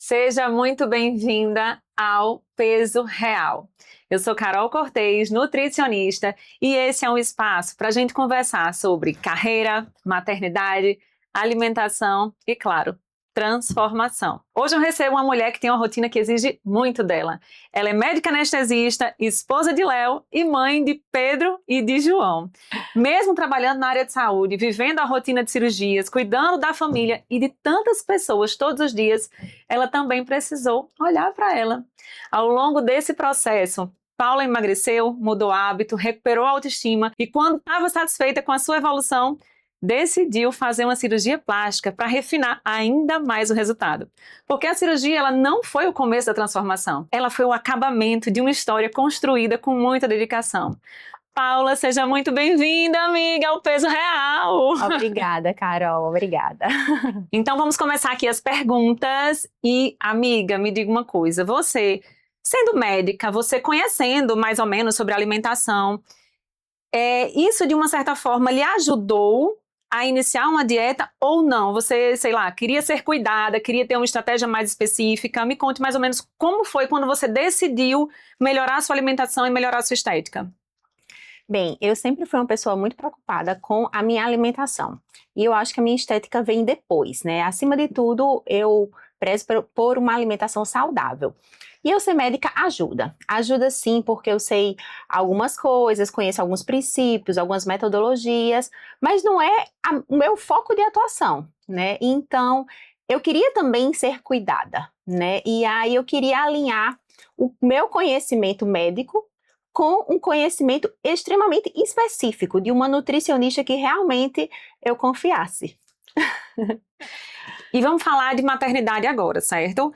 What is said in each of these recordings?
Seja muito bem-vinda ao Peso Real. Eu sou Carol Cortez, nutricionista, e esse é um espaço para a gente conversar sobre carreira, maternidade, alimentação e, claro, transformação. Hoje eu recebo uma mulher que tem uma rotina que exige muito dela. Ela é médica anestesista, esposa de Léo e mãe de Pedro e de João. Mesmo trabalhando na área de saúde, vivendo a rotina de cirurgias, cuidando da família e de tantas pessoas todos os dias, ela também precisou olhar para ela. Ao longo desse processo, Paula emagreceu, mudou hábito, recuperou a autoestima e, quando estava satisfeita com a sua evolução, decidiu fazer uma cirurgia plástica para refinar ainda mais o resultado. Porque a cirurgia ela não foi o começo da transformação, ela foi o acabamento de uma história construída com muita dedicação. Paula, seja muito bem-vinda, amiga, ao Peso Real. Obrigada, Carol, obrigada. Então vamos começar aqui as perguntas e, amiga, me diga uma coisa, você, sendo médica, você conhecendo mais ou menos sobre alimentação, isso de uma certa forma lhe ajudou a iniciar uma dieta ou não? Você, sei lá, queria ser cuidada, queria ter uma estratégia mais específica? Me conte mais ou menos como foi quando você decidiu melhorar a sua alimentação e melhorar a sua estética. Bem, eu sempre fui uma pessoa muito preocupada com a minha alimentação. E eu acho que a minha estética vem depois, né? Acima de tudo, eu prezo por uma alimentação saudável. E eu ser médica ajuda. Ajuda sim, porque eu sei algumas coisas, conheço alguns princípios, algumas metodologias, mas não é o meu foco de atuação, né? Então, eu queria também ser cuidada, né? E aí eu queria alinhar o meu conhecimento médico com um conhecimento extremamente específico de uma nutricionista que realmente eu confiasse. E vamos falar de maternidade agora, certo?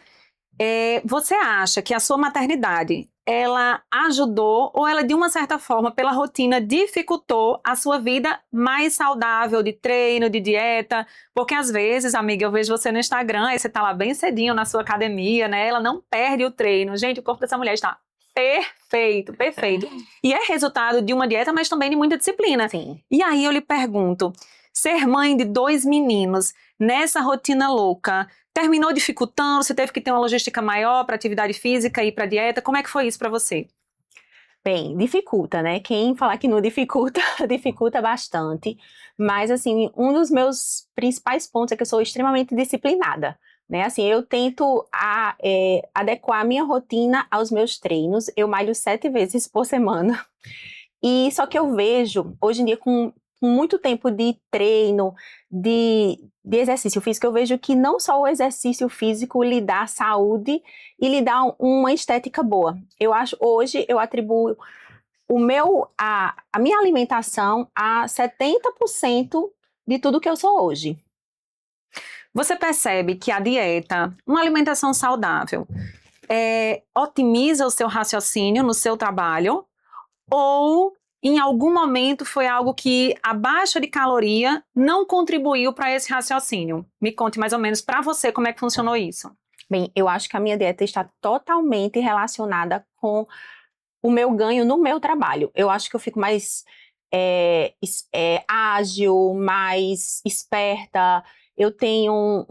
Você acha que a sua maternidade, ela ajudou ou ela, de uma certa forma, pela rotina, dificultou a sua vida mais saudável de treino, de dieta? Porque às vezes, amiga, eu vejo você no Instagram, aí você tá lá bem cedinho na sua academia, né? Ela não perde o treino. Gente, o corpo dessa mulher está perfeito, perfeito. E é resultado de uma dieta, mas também de muita disciplina. Sim. E aí eu lhe pergunto, ser mãe de 2 meninos, nessa rotina louca, terminou dificultando? Você teve que ter uma logística maior para atividade física e para dieta? Como é que foi isso para você? Bem, dificulta, né? Quem falar que não dificulta, dificulta bastante. Mas, assim, um dos meus principais pontos é que eu sou extremamente disciplinada, né? Assim, eu tento adequar a minha rotina aos meus treinos. Eu malho 7 vezes por semana. E só que eu vejo, hoje em dia, com muito tempo de treino, de exercício físico, eu vejo que não só o exercício físico lhe dá saúde e lhe dá uma estética boa. Eu acho, hoje, eu atribuo a minha alimentação a 70% de tudo que eu sou hoje. Você percebe que a dieta, uma alimentação saudável, otimiza o seu raciocínio no seu trabalho? Ou em algum momento foi algo que a baixa de caloria não contribuiu para esse raciocínio? Me conte mais ou menos para você como é que funcionou isso. Bem, eu acho que a minha dieta está totalmente relacionada com o meu ganho no meu trabalho. Eu acho que eu fico mais ágil, mais esperta. Eu tenho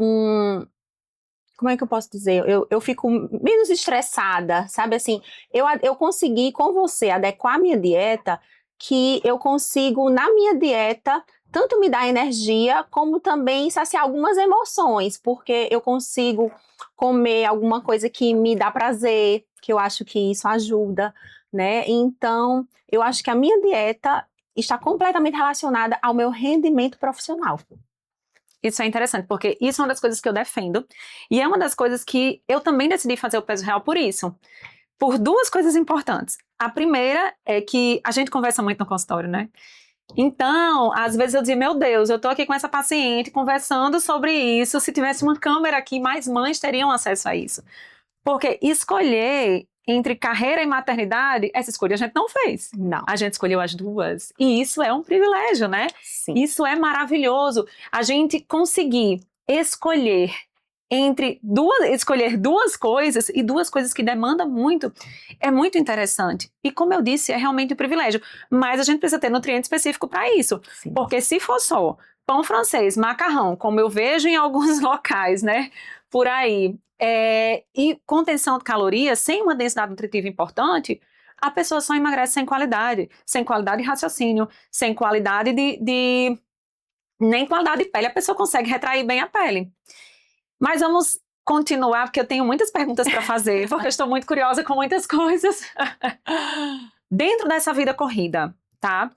como é que eu posso dizer? Eu fico menos estressada, sabe assim? Eu consegui com você adequar a minha dieta, que eu consigo, na minha dieta, tanto me dar energia, como também saciar algumas emoções, porque eu consigo comer alguma coisa que me dá prazer, que eu acho que isso ajuda, né? Então, eu acho que a minha dieta está completamente relacionada ao meu rendimento profissional. Isso é interessante, porque isso é uma das coisas que eu defendo, e é uma das coisas que eu também decidi fazer o Peso Real por isso, por 2 coisas importantes. A primeira é que a gente conversa muito no consultório, né? Então, às vezes eu dizia, meu Deus, eu tô aqui com essa paciente conversando sobre isso, se tivesse uma câmera aqui, mais mães teriam acesso a isso. Porque escolher entre carreira e maternidade, essa escolha a gente não fez. Não. A gente escolheu as 2. E isso é um privilégio, né? Sim. Isso é maravilhoso. A gente conseguir escolher escolher 2 coisas, e 2 coisas que demandam muito, é muito interessante. E como eu disse, é realmente um privilégio. Mas a gente precisa ter nutriente específico para isso. Sim. Porque se for só pão francês, macarrão, como eu vejo em alguns locais, né? por aí. E contenção de calorias, sem uma densidade nutritiva importante, a pessoa só emagrece sem qualidade de raciocínio, sem qualidade nem qualidade de pele, a pessoa consegue retrair bem a pele. Mas vamos continuar, porque eu tenho muitas perguntas para fazer, porque eu estou muito curiosa com muitas coisas. Dentro dessa vida corrida, tá?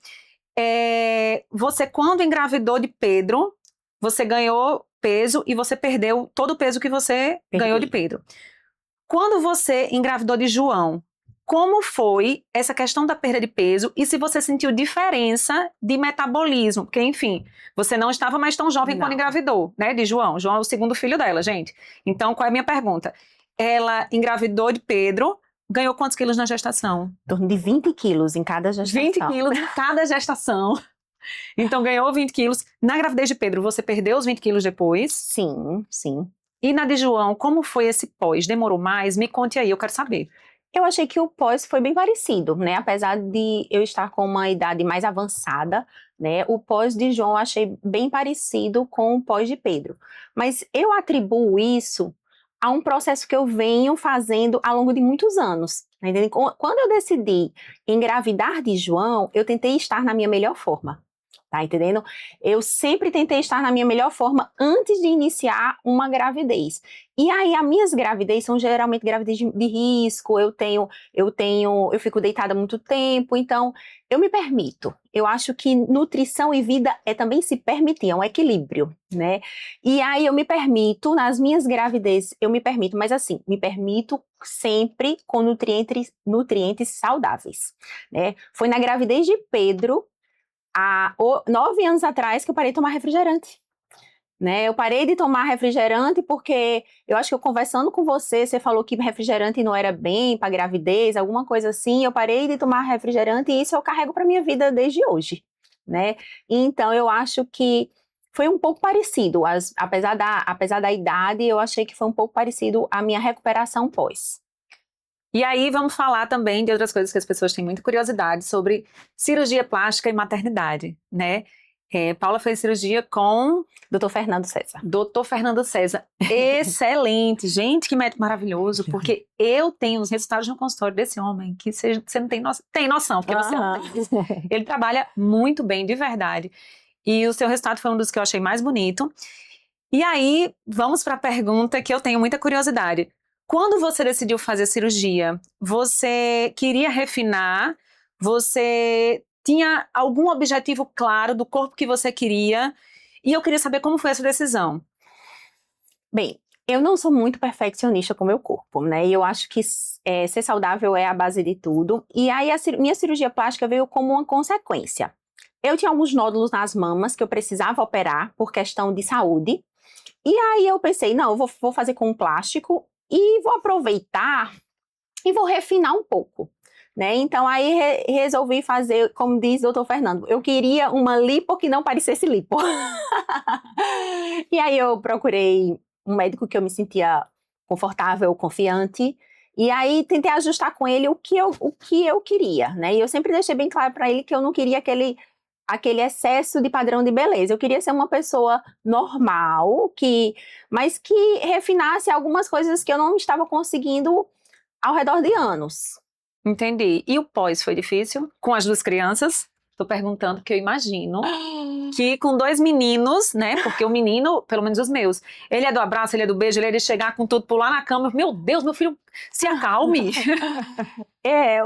Você, quando engravidou de Pedro, você ganhou peso e você perdeu todo o peso que você ganhou de Pedro. Quando você engravidou de João, como foi essa questão da perda de peso e se você sentiu diferença de metabolismo? Porque, enfim, você não estava mais tão jovem quando engravidou, né, de João. João é o segundo filho dela, gente. Então, qual é a minha pergunta? Ela engravidou de Pedro, ganhou quantos quilos na gestação? Em torno de 20 quilos em cada gestação. 20 quilos em cada gestação. Então, ganhou 20 quilos. Na gravidez de Pedro, você perdeu os 20 quilos depois? Sim, sim. E na de João, como foi esse pós? Demorou mais? Me conte aí, eu quero saber. Eu achei que o pós foi bem parecido, né? Apesar de eu estar com uma idade mais avançada, né? O pós de João eu achei bem parecido com o pós de Pedro. Mas eu atribuo isso a um processo que eu venho fazendo ao longo de muitos anos. Tá entendendo? Quando eu decidi engravidar de João, eu tentei estar na minha melhor forma. Tá entendendo? Eu sempre tentei estar na minha melhor forma antes de iniciar uma gravidez. E aí, as minhas gravidez são geralmente gravidez de risco, eu fico deitada muito tempo, então eu me permito. Eu acho que nutrição e vida é também se permitir, é um equilíbrio, né? E aí eu me permito, nas minhas gravidezes, eu me permito, mas assim, me permito sempre com nutrientes saudáveis, né? Foi na gravidez de Pedro, há 9 anos atrás que eu parei de tomar refrigerante, né? Eu parei de tomar refrigerante porque eu acho que eu conversando com você, você falou que refrigerante não era bem para gravidez, alguma coisa assim. Eu parei de tomar refrigerante e isso eu carrego para minha vida desde hoje, né? Então eu acho que foi um pouco parecido, apesar da idade, eu achei que foi um pouco parecido a minha recuperação pós. E aí vamos falar também de outras coisas que as pessoas têm muita curiosidade sobre cirurgia plástica e maternidade, né? Paula fez cirurgia com Dr. Fernando César. Dr. Fernando César. Excelente. Gente, que médico maravilhoso, porque eu tenho os resultados no consultório desse homem que você não tem noção, porque você não tem. Ele trabalha muito bem, de verdade. E o seu resultado foi um dos que eu achei mais bonito. E aí, vamos para a pergunta que eu tenho muita curiosidade. Quando você decidiu fazer cirurgia, você queria refinar? Você tinha algum objetivo claro do corpo que você queria? E eu queria saber como foi essa decisão. Bem, eu não sou muito perfeccionista com o meu corpo, né? E eu acho que ser saudável é a base de tudo. E aí minha cirurgia plástica veio como uma consequência. Eu tinha alguns nódulos nas mamas que eu precisava operar por questão de saúde. E aí eu pensei, não, eu vou fazer com plástico e vou aproveitar e vou refinar um pouco, né? Então aí resolvi fazer, como diz o Dr. Fernando, eu queria uma lipo que não parecesse lipo. E aí eu procurei um médico que eu me sentia confortável, confiante, e aí tentei ajustar com ele o que eu queria, né? E eu sempre deixei bem claro para ele que eu não queria aquele excesso de padrão de beleza. Eu queria ser uma pessoa normal, mas que refinasse algumas coisas que eu não estava conseguindo ao redor de anos. Entendi. E o pós foi difícil? Com as 2 crianças? Tô perguntando porque eu imagino que com 2 meninos, né? Porque o menino, pelo menos os meus, ele é do abraço, ele é do beijo, ele é de chegar com tudo, pular na cama. Meu Deus, meu filho, se acalme.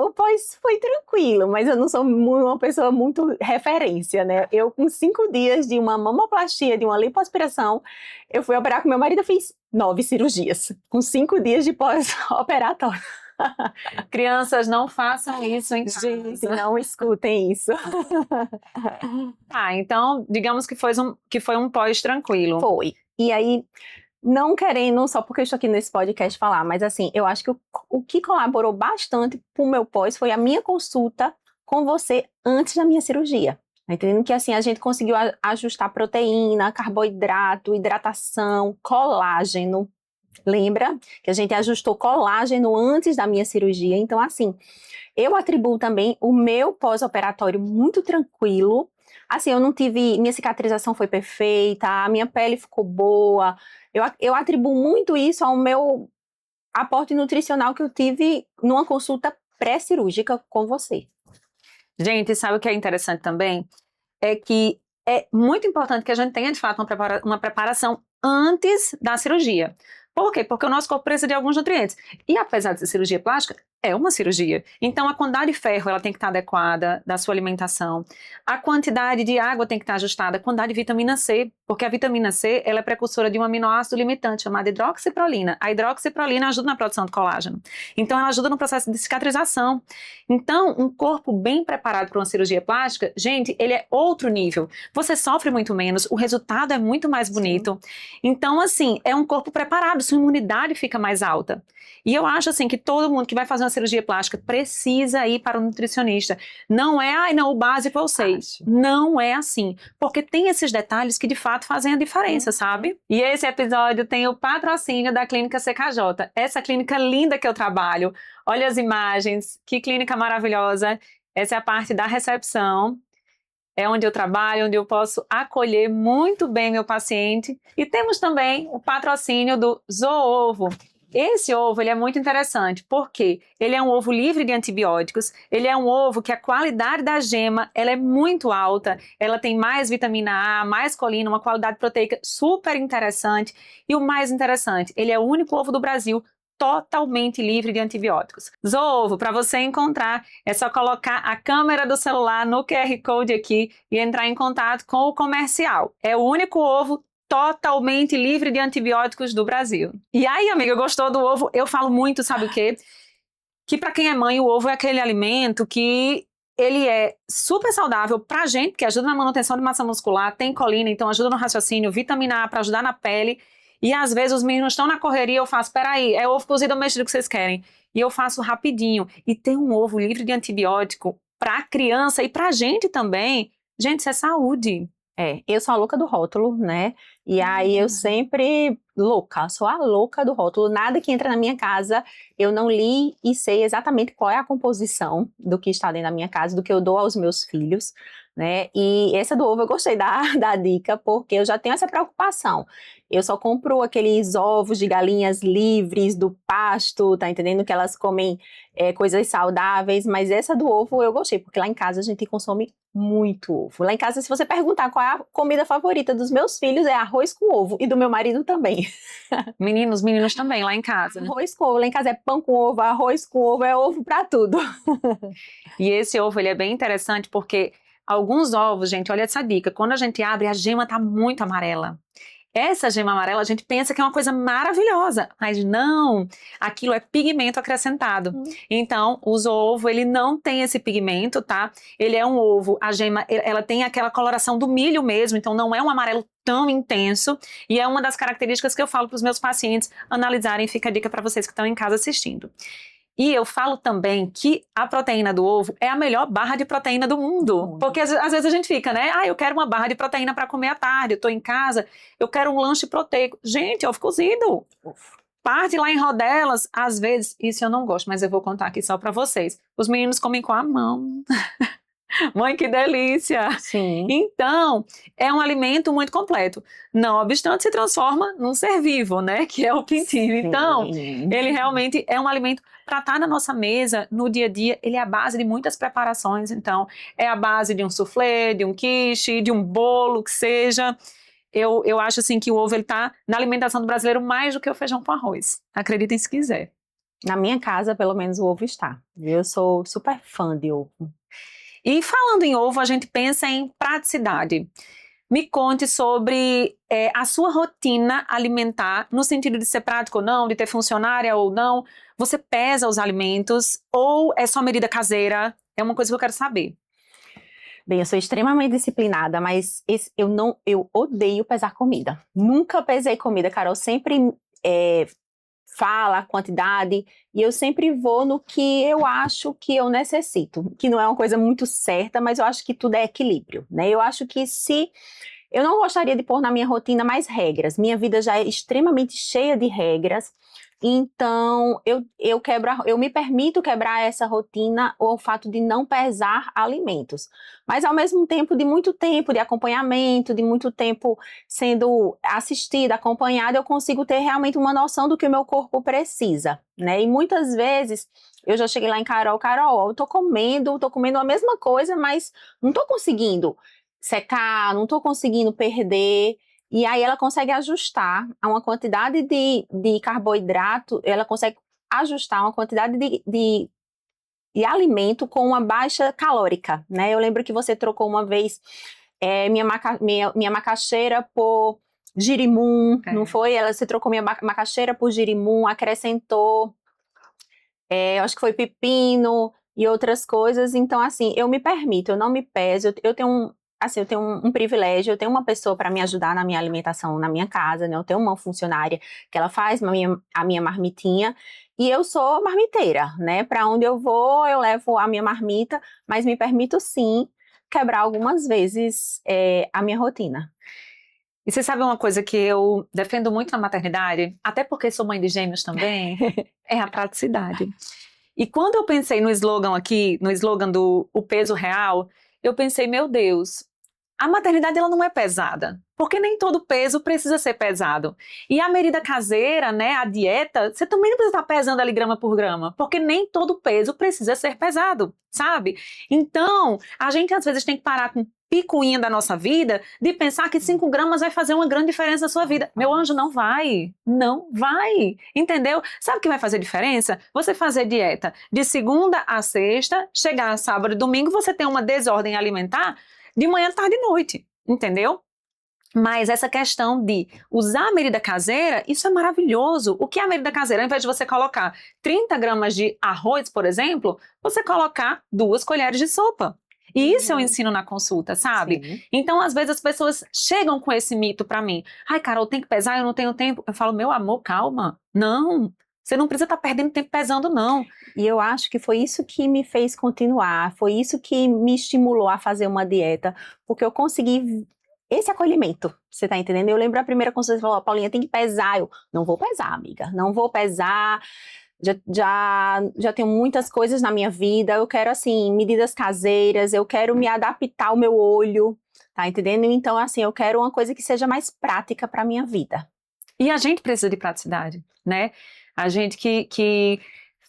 O pós foi tranquilo, mas eu não sou uma pessoa muito referência, né? Eu, com 5 dias de uma mamoplastia, de uma lipoaspiração, eu fui operar com meu marido, eu fiz 9 cirurgias, com 5 dias de pós-operatório. Crianças, não façam isso em casa. Gente, não escutem isso. Então, digamos que foi um pós tranquilo. Foi. E aí, não querendo, só porque eu estou aqui nesse podcast falar, mas assim, eu acho que o que colaborou bastante pro meu pós foi a minha consulta com você antes da minha cirurgia. Tá entendendo? Que assim, a gente conseguiu ajustar proteína, carboidrato, hidratação, colágeno. Lembra que a gente ajustou colágeno antes da minha cirurgia? Então, assim, eu atribuo também o meu pós-operatório muito tranquilo. Assim, minha cicatrização foi perfeita, a minha pele ficou boa, Eu atribuo muito isso ao meu aporte nutricional que eu tive numa consulta pré-cirúrgica com você. Gente, sabe o que é interessante também? É que é muito importante que a gente tenha, de fato, uma preparação antes da cirurgia. Por quê? Porque o nosso corpo precisa de alguns nutrientes. E apesar de ser cirurgia plástica, é uma cirurgia. Então, a quantidade de ferro ela tem que estar adequada da sua alimentação. A quantidade de água tem que estar ajustada. A quantidade de vitamina C, porque a vitamina C ela é precursora de um aminoácido limitante chamado hidroxiprolina. A hidroxiprolina ajuda na produção de colágeno. Então, ela ajuda no processo de cicatrização. Então, um corpo bem preparado para uma cirurgia plástica, gente, ele é outro nível. Você sofre muito menos, o resultado é muito mais bonito. Então, assim, é um corpo preparado, sua imunidade fica mais alta. E eu acho, assim, que todo mundo que vai fazer uma cirurgia plástica precisa ir para um nutricionista. Não é, ai, não, o básico eu sei. Não é assim. Porque tem esses detalhes que, de fato, fazem a diferença, sabe? E esse episódio tem o patrocínio da Clínica CKJ. Essa clínica linda que eu trabalho. Olha as imagens, que clínica maravilhosa. Essa é a parte da recepção. É onde eu trabalho, onde eu posso acolher muito bem meu paciente. E temos também o patrocínio do Zoovo. Esse ovo ele é muito interessante, porque ele é um ovo livre de antibióticos, ele é um ovo que a qualidade da gema ela é muito alta, ela tem mais vitamina A, mais colina, uma qualidade proteica super interessante. E o mais interessante, ele é o único ovo do Brasil totalmente livre de antibióticos. Zoovo, para você encontrar, é só colocar a câmera do celular no QR Code aqui e entrar em contato com o comercial. É o único ovo totalmente livre de antibióticos do Brasil. E aí, amiga, gostou do ovo? Eu falo muito, sabe o quê? Que para quem é mãe, o ovo é aquele alimento que ele é super saudável pra gente, que ajuda na manutenção de massa muscular, tem colina, então ajuda no raciocínio, vitamina A para ajudar na pele. E às vezes os meninos estão na correria, eu faço, peraí, é ovo cozido ou mexido que vocês querem? E eu faço rapidinho. E tem um ovo livre de antibiótico pra criança e pra gente também. Gente, isso é saúde. Eu sou a louca do rótulo, né? E aí eu sempre sou a louca do rótulo. Nada que entra na minha casa, eu não li e sei exatamente qual é a composição do que está dentro da minha casa, do que eu dou aos meus filhos, né? E essa do ovo eu gostei da dica, porque eu já tenho essa preocupação. Eu só compro aqueles ovos de galinhas livres do pasto, tá entendendo? Que elas comem coisas saudáveis, mas essa do ovo eu gostei, porque lá em casa a gente consome muito ovo. Lá em casa, se você perguntar qual é a comida favorita dos meus filhos, é arroz com ovo, e do meu marido também. Meninos também, lá em casa. Arroz com ovo, lá em casa é pão com ovo, arroz com ovo, é ovo pra tudo. E esse ovo, ele é bem interessante porque alguns ovos, gente, olha essa dica, quando a gente abre, a gema tá muito amarela. Essa gema amarela a gente pensa que é uma coisa maravilhosa, mas não, aquilo é pigmento acrescentado. Então, o ovo, ele não tem esse pigmento, tá? Ele é um ovo, a gema, ela tem aquela coloração do milho mesmo, então não é um amarelo tão intenso, e é uma das características que eu falo para os meus pacientes analisarem, fica a dica para vocês que estão em casa assistindo. E eu falo também que a proteína do ovo é a melhor barra de proteína do mundo. Porque às vezes a gente fica, né? Eu quero uma barra de proteína para comer à tarde, eu tô em casa, eu quero um lanche proteico. Gente, ovo cozido. Parte lá em rodelas, às vezes, isso eu não gosto, mas eu vou contar aqui só para vocês. Os meninos comem com a mão. Mãe, que delícia! Sim. Então, é um alimento muito completo. Não obstante, se transforma num ser vivo, né? Que é o pintinho. Então, ele realmente é um alimento para estar na nossa mesa, no dia a dia. Ele é a base de muitas preparações. Então, é a base de um soufflé, de um quiche, de um bolo, que seja. Eu acho, assim, que o ovo, ele tá na alimentação do brasileiro mais do que o feijão com arroz. Acreditem se quiser. Na minha casa, pelo menos, o ovo está. Eu sou super fã de ovo. E falando em ovo, a gente pensa em praticidade. Me conte sobre a sua rotina alimentar, no sentido de ser prático ou não, de ter funcionária ou não. Você pesa os alimentos ou é só medida caseira? É uma coisa que eu quero saber. Bem, eu sou extremamente disciplinada, mas eu odeio pesar comida. Nunca pesei comida, Carol. Sempre fala a quantidade e eu sempre vou no que eu acho que eu necessito, que não é uma coisa muito certa, mas eu acho que tudo é equilíbrio, né? Eu acho que eu não gostaria de pôr na minha rotina mais regras. Minha vida já é extremamente cheia de regras. Então, eu me permito quebrar essa rotina ou o fato de não pesar alimentos. Mas, ao mesmo tempo, de muito tempo de acompanhamento, de muito tempo sendo assistida, acompanhada, eu consigo ter realmente uma noção do que o meu corpo precisa, né? E muitas vezes, eu já cheguei lá em Carol, eu tô comendo a mesma coisa, mas não tô conseguindo secar, não tô conseguindo perder. E aí ela consegue ajustar a uma quantidade de carboidrato, ela consegue ajustar uma quantidade de alimento com uma baixa calórica, né? Eu lembro que você trocou uma vez minha macaxeira por girimum, não foi? Você trocou minha macaxeira por girimum, acrescentou, eu acho que foi pepino e outras coisas. Então, assim, eu me permito, eu não me peso, eu tenho um privilégio, eu tenho uma pessoa para me ajudar na minha alimentação na minha casa, né? Eu tenho uma funcionária que ela faz a minha marmitinha e eu sou marmiteira, né? Para onde eu vou, eu levo a minha marmita, mas me permito sim quebrar algumas vezes a minha rotina. E você sabe uma coisa que eu defendo muito na maternidade, até porque sou mãe de gêmeos também, é a praticidade. E quando eu pensei no slogan aqui, no slogan do o peso real, eu pensei, meu Deus, a maternidade ela não é pesada, porque nem todo peso precisa ser pesado. E a medida caseira, né, a dieta, você também não precisa estar pesando ali grama por grama, porque nem todo peso precisa ser pesado, sabe? Então, a gente às vezes tem que parar com picuinha da nossa vida de pensar que 5 gramas vai fazer uma grande diferença na sua vida. Meu anjo, não vai. Não vai. Entendeu? Sabe o que vai fazer diferença? Você fazer dieta de segunda a sexta, chegar sábado e domingo, você tem uma desordem alimentar de manhã, tarde e noite. Entendeu? Mas essa questão de usar a medida caseira, isso é maravilhoso. O que é a medida caseira? Ao invés de você colocar 30 gramas de arroz, por exemplo, você colocar 2 colheres de sopa. E isso eu ensino na consulta, sabe? Sim. Então, às vezes, as pessoas chegam com esse mito pra mim. Ai, Carol, tem que pesar, eu não tenho tempo. Eu falo, meu amor, calma. Não, você não precisa estar perdendo tempo pesando, não. E eu acho que foi isso que me fez continuar, foi isso que me estimulou a fazer uma dieta, porque eu consegui esse acolhimento, você tá entendendo? Eu lembro a primeira consulta, você falou, Paulinha, tem que pesar. Eu, não vou pesar, amiga, não vou pesar. Já tenho muitas coisas na minha vida, eu quero, assim, medidas caseiras, eu quero me adaptar ao meu olho, tá entendendo? Então, assim, eu quero uma coisa que seja mais prática pra minha vida. E a gente precisa de praticidade, né? A gente que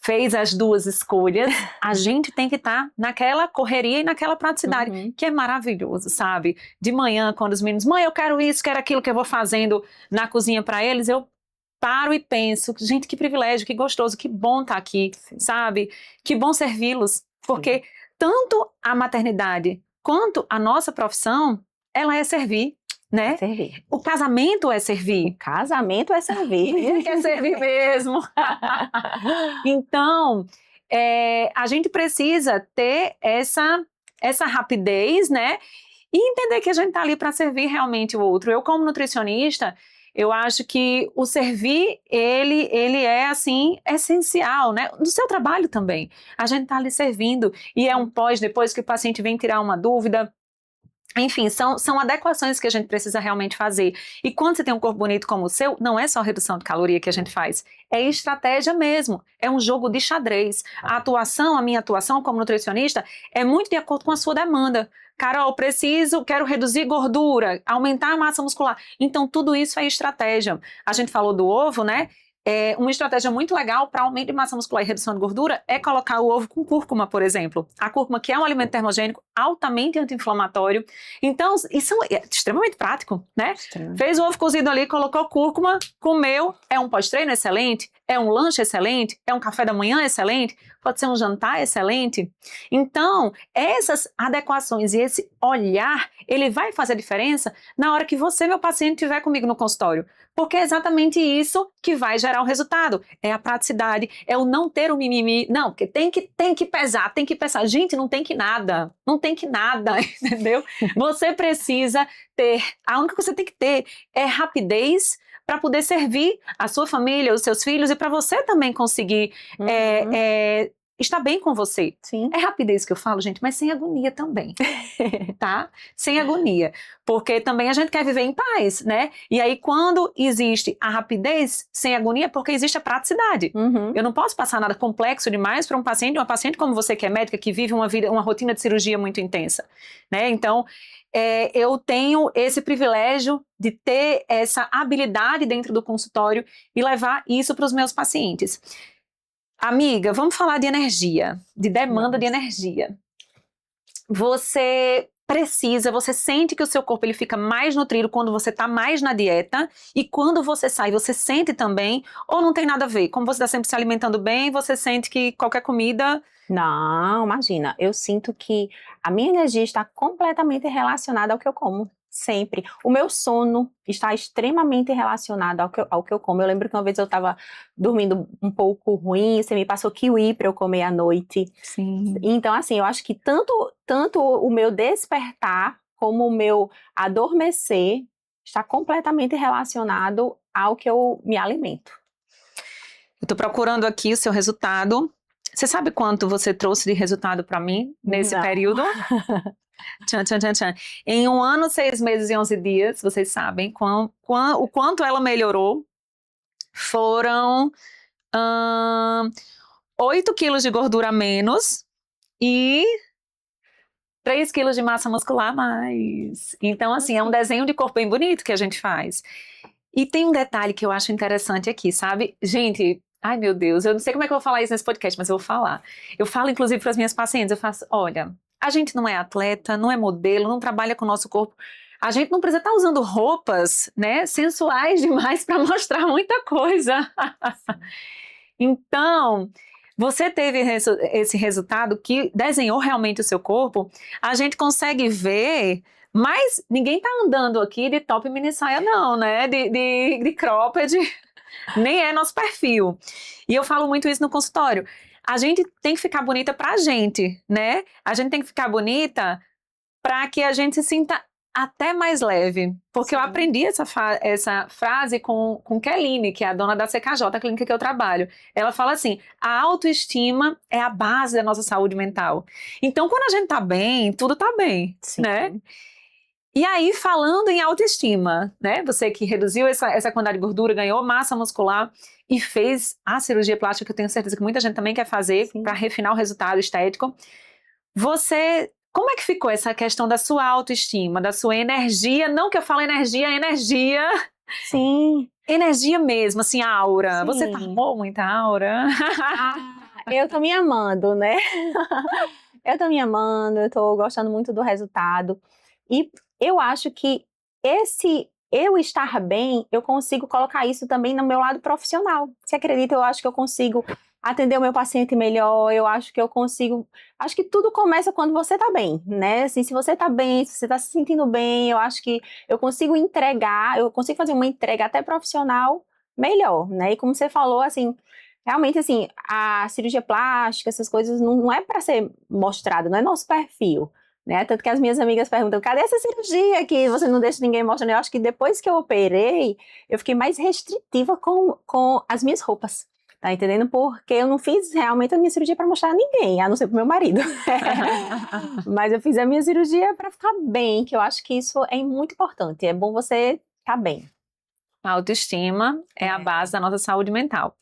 fez as duas escolhas, a gente tem que estar naquela correria e naquela praticidade, que é maravilhoso, sabe? De manhã, quando os meninos, mãe, eu quero isso, quero aquilo que eu vou fazendo na cozinha pra eles, eu paro e penso, gente, que privilégio, que gostoso, que bom estar aqui, sabe? Que bom servi-los, porque tanto a maternidade quanto a nossa profissão, ela é servir, né? Servir. O casamento é servir. O casamento é servir. Ele quer servir mesmo. Então, a gente precisa ter essa rapidez, né? E entender que a gente está ali para servir realmente o outro. Eu, como nutricionista, eu acho que o servir, ele é, assim, essencial, né? No seu trabalho também. A gente está ali servindo e é um pós, depois que o paciente vem tirar uma dúvida. Enfim, são adequações que a gente precisa realmente fazer. E quando você tem um corpo bonito como o seu, não é só redução de caloria que a gente faz, é estratégia mesmo, é um jogo de xadrez. A minha atuação como nutricionista é muito de acordo com a sua demanda. Carol, quero reduzir gordura, aumentar a massa muscular. Então, tudo isso é estratégia. A gente falou do ovo, né? Uma estratégia muito legal para aumento de massa muscular e redução de gordura é colocar o ovo com cúrcuma, por exemplo. A cúrcuma, que é um alimento termogênico altamente anti-inflamatório. Então, isso é extremamente prático, né? Fez o ovo cozido ali, colocou cúrcuma, comeu, é um pós-treino excelente, é um lanche excelente, é um café da manhã excelente, pode ser um jantar excelente. Então, essas adequações e esse olhar, ele vai fazer diferença na hora que você, meu paciente, estiver comigo no consultório. Porque é exatamente isso que vai gerar o resultado. É a praticidade, é o não ter o mimimi. Não, porque tem que pesar, tem que pesar. Gente, não tem que nada, não tem que nada, entendeu? Você precisa ter, a única coisa que você tem que ter é rapidez para poder servir a sua família, os seus filhos e para você também conseguir está bem com você. Sim. É rapidez que eu falo, gente, mas sem agonia também, tá? Sem agonia, porque também a gente quer viver em paz, né? E aí quando existe a rapidez sem agonia, é porque existe a praticidade. Uhum. Eu não posso passar nada complexo demais para uma paciente como você que é médica, que vive uma rotina de cirurgia muito intensa, né? Então, eu tenho esse privilégio de ter essa habilidade dentro do consultório e levar isso para os meus pacientes. Amiga, vamos falar de energia, de demanda de energia. Você sente que o seu corpo ele fica mais nutrido quando você está mais na dieta, e quando você sai, você sente também, ou não tem nada a ver? Como você está sempre se alimentando bem, você sente que qualquer comida... Não, imagina, eu sinto que a minha energia está completamente relacionada ao que eu como, sempre. O meu sono está extremamente relacionado ao que eu como. Eu lembro que uma vez eu estava dormindo um pouco ruim, você me passou kiwi para eu comer à noite. Sim. Então, assim, eu acho que tanto o meu despertar como o meu adormecer está completamente relacionado ao que eu me alimento. Eu tô procurando aqui o seu resultado. Você sabe quanto você trouxe de resultado para mim nesse Não. período? Tchan, tchan, tchan, tchan. Em 1 ano, 6 meses e 11 dias, vocês sabem o quanto ela melhorou. Foram 8 quilos de gordura a menos e 3 quilos de massa muscular a mais. Então, assim, é um desenho de corpo bem bonito que a gente faz. E tem um detalhe que eu acho interessante aqui, sabe? Gente, ai meu Deus, eu não sei como é que eu vou falar isso nesse podcast, mas eu vou falar. Eu falo, inclusive, para as minhas pacientes, eu faço, olha, a gente não é atleta, não é modelo, não trabalha com o nosso corpo. A gente não precisa estar usando roupas, né, sensuais demais para mostrar muita coisa. Então, você teve esse resultado que desenhou realmente o seu corpo, a gente consegue ver, mas ninguém tá andando aqui de top mini saia não, né, de cropped, nem é nosso perfil. E eu falo muito isso no consultório. A gente tem que ficar bonita pra gente, né? A gente tem que ficar bonita para que a gente se sinta até mais leve. Porque Sim. eu aprendi essa frase com Keline, que é a dona da CKJ, a clínica que eu trabalho. Ela fala assim, a autoestima é a base da nossa saúde mental. Então, quando a gente tá bem, tudo tá bem, Sim. né? E aí, falando em autoestima, né? Você que reduziu essa quantidade de gordura, ganhou massa muscular e fez a cirurgia plástica, que eu tenho certeza que muita gente também quer fazer para refinar o resultado estético. Como é que ficou essa questão da sua autoestima, da sua energia? Não que eu falo energia. Sim. Energia mesmo, assim, aura. Sim. Você formou muita aura? Eu tô me amando, né? Eu tô me amando, eu tô gostando muito do resultado. E eu acho que eu estar bem, eu consigo colocar isso também no meu lado profissional. Você acredita? Eu acho que eu consigo atender o meu paciente melhor, eu acho que eu consigo... Acho que tudo começa quando você tá bem, né? Assim, se você tá bem, se você tá se sentindo bem, eu acho que eu consigo fazer uma entrega até profissional melhor, né? E como você falou, assim... Realmente, assim, a cirurgia plástica, essas coisas, não é para ser mostrado, não é nosso perfil, né? Tanto que as minhas amigas perguntam, cadê essa cirurgia que você não deixa ninguém mostrar? Eu acho que depois que eu operei, eu fiquei mais restritiva com as minhas roupas, tá entendendo? Porque eu não fiz realmente a minha cirurgia para mostrar a ninguém, a não ser pro meu marido. Mas eu fiz a minha cirurgia para ficar bem, que eu acho que isso é muito importante, é bom você ficar bem. A autoestima é a base da nossa saúde mental.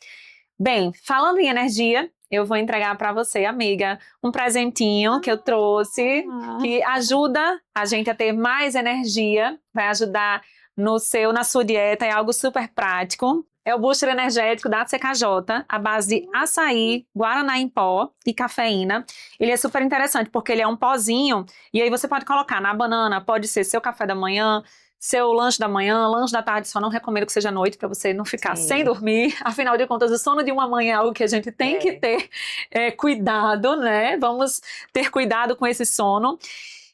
Bem, falando em energia, eu vou entregar para você, amiga, um presentinho que eu trouxe, que ajuda a gente a ter mais energia, vai ajudar na sua dieta, é algo super prático. É o booster energético da CKJ, à base de açaí, guaraná em pó e cafeína. Ele é super interessante porque ele é um pozinho e aí você pode colocar na banana, pode ser seu café da manhã, seu lanche da manhã, lanche da tarde, só não recomendo que seja à noite para você não ficar sem dormir. Afinal de contas, o sono de uma manhã é algo que a gente tem que ter cuidado, né? Vamos ter cuidado com esse sono.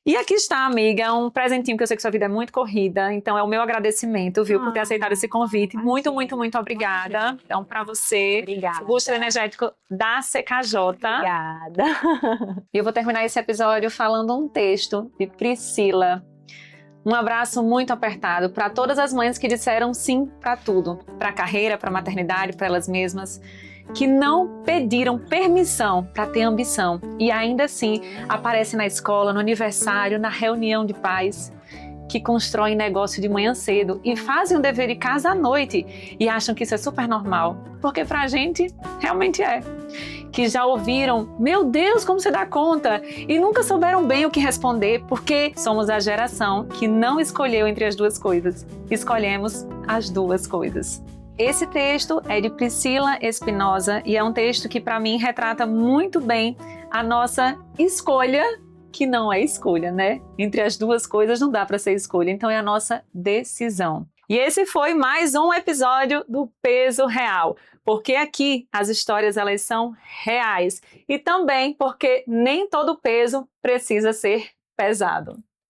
E aqui está, amiga, um presentinho que eu sei que sua vida é muito corrida, então é o meu agradecimento, viu, por ter aceitado esse convite. Muito, muito, muito obrigada. Então, para você, Obrigada. o booster energético da CKJ. Obrigada. E eu vou terminar esse episódio falando um texto de Priscila. Um abraço muito apertado para todas as mães que disseram sim para tudo, para a carreira, para a maternidade, para elas mesmas. que não pediram permissão para ter ambição e ainda assim aparecem na escola, no aniversário, na reunião de pais, que constroem negócio de manhã cedo e fazem o dever de casa à noite e acham que isso é super normal, porque pra gente realmente é. Que já ouviram, meu Deus, como você dá conta? E nunca souberam bem o que responder, porque somos a geração que não escolheu entre as duas coisas. Escolhemos as duas coisas. Esse texto é de Priscila Espinosa e é um texto que para mim retrata muito bem a nossa escolha, que não é escolha, né? Entre as duas coisas não dá para ser escolha, então é a nossa decisão. E esse foi mais um episódio do Peso Real, porque aqui as histórias elas são reais e também porque nem todo peso precisa ser pesado.